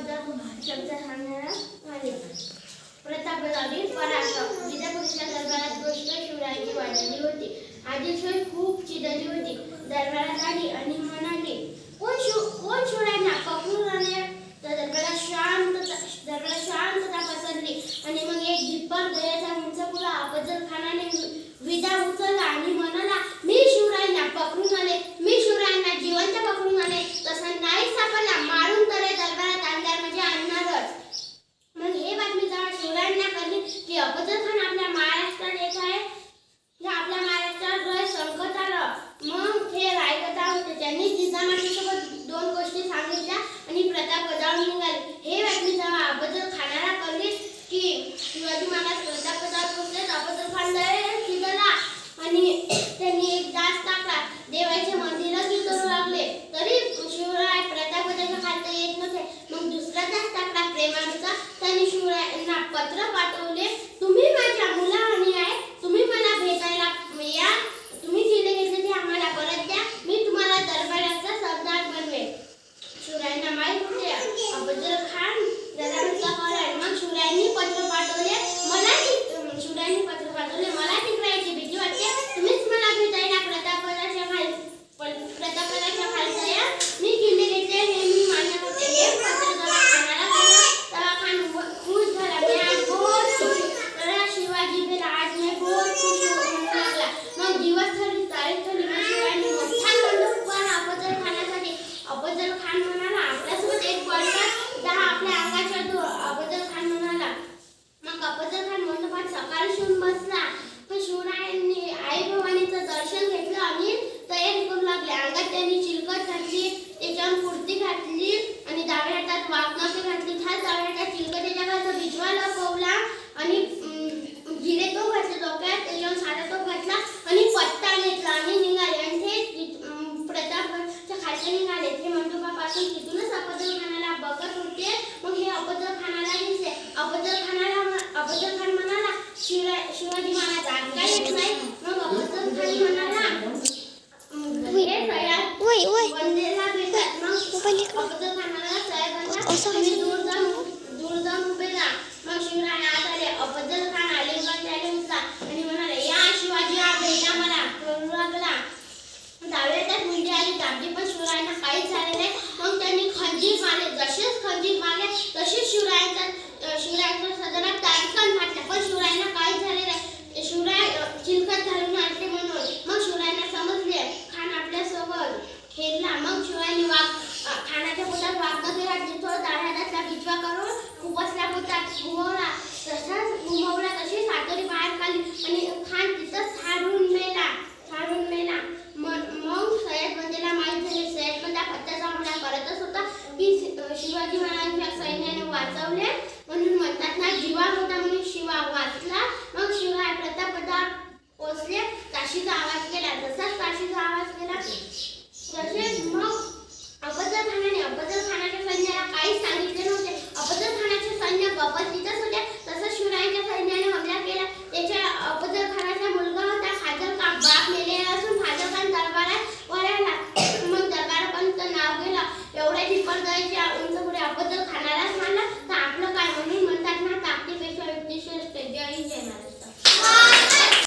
शब्द सांगणारा प्रतापगडावरील पराक्रम. विजापूरच्या दरबारात गोष्ट शिवरायांची वाढली होती. आदिलशाही खूप चिडली होती. दरबारात आली आणि म्हणाली, कोण शिवरायांना पकडून आणले? तर दरबारात शांतता पसरली आणि मग एक धिप्पाड दयाचा उंचपुरा अफजल खानाने विजा उचलला आणि म्हणाला, मी शिवरायांना पकडून आले, मी शिवरायांना जिवंत पकडून आले. तसा नाही सापडला, मारून तरी दरबारात आणणार म्हणजे आणणारच. मग हे बातमी जेव्हा शिवरायांना कळली की अफजल खान आपल्या महाराष्ट्रात येत आहे, आपल्या महाराष्ट्रात संकट आलं, मग हे रायगडावर होते. त्यांनी जिजामातासोबत दोन गोष्टी सांगितल्या आणि प्रतापगडावर निघाले. हे बातमी जेव्हा अफजल खानाला कळली की शिवाजी महाराज प्रतापगडावर पोहोचले, अफजल खान लय चिडला आणि त्यांनी एक डास टाकला. देवाचे मंदिरच करू लागले तरी शिवराय प्रतापगडाच्या खाली येत नव्हते. मग दुसरा डास टाकला प्रेमाचा. त्यांनी शिवरायांना पत्र पाठवले, तुम्ही माझ्या मुलावानी आहे, तुम्ही मला भेटायला या, तुम्ही किल्ले घेतले ते आम्हाला परत द्या, मी तुम्हाला दरबाराचा सरदार बनवेन. शिवरायांना माहित होते अफजल खान दरबाराचा करार. मग शिवरायांनी पत्र पाठवले, मला तिकडायची भीती वाटते, तुम्हीच मला भेटायला प्रतापगडाच्या खालचा या, मी किल्ले घेतले हे मी मान्य करते. हे पत्र जेव्हा खानाला कळलं तेव्हा खान खुश झाला. मी आज बहुत खुश तर शिवाजी भेला, आज मी बहुत खुश म्हणू लागला. मग दिवस ठरली, तारीख ठरली. मग शिवरायांनी मोठा मंडप उभारला अफजल खानासाठी. अफजल खान म्हणाला, आपल्यासोबत एक बळीराजा दहा आपल्या अंगाच्या दूर. अफजल खान म्हणाला. मग अफजल खान मंडपात सकाळी येऊन बसला. पण शिवरायांनी आई भवानीचं दर्शन घेतलं आणि तयारी करू लागले. अंगात त्यांनी चिलकट घातली, त्याच्यावर कुर्ती घातली आणि डाव्या हातात वाघनखे घातली. डाव्या हातात चिलकटीच्या घातला, बिजवा लपवला आणि जिरे तो घातले डोक्यात, त्याच्यावर साधा तो घातला आणि पत्ता घेतला आणि निघाले. आणि ते प्रतापगडच्या खालचे निघाले. ते मंडपापासून तिथूनच अफजल खानाला बघत होते. मग हे अफजल खानाला दिसले. अफजल खान म्हणाला, शिवाजी महाराज आज काय येत नाही? मग अफजल खान म्हणाला, वंदेला भेटतात. मग अफजल खानाला तुम्ही दूर जाऊन उभे राहा. मग शिवराय आत आले. अफजल खान आलिंगन त्याला उचला आणि म्हणाले, या शिवाजी हा भेटा मला करू लागला. डाव्या हातात मुंडी आली, दाबली, पण शिवरायांना काहीच झाले नाही. मग त्यांनी खंजीर मारले. जसेच खंजीर मारले तसेच शिवरायांच्या सदनात ताडकन फाटलं, पण शिवरायांना काहीच झाले नाही. शिवराय चिलखत घालून आणले म्हणून. मग शिवरायांना समजले खान आपल्यासोबत खेळला. मग शिवरायांनी खानाच्या पोटात वाघनखे घातली. तो डाव्या हातातला बिजवा करून उपसल्या पोटात घुमवला. तशी सातोरी बाहेर काढली आणि खान तिथंच हारून मेला. मग सय्यद बंदेला माहीत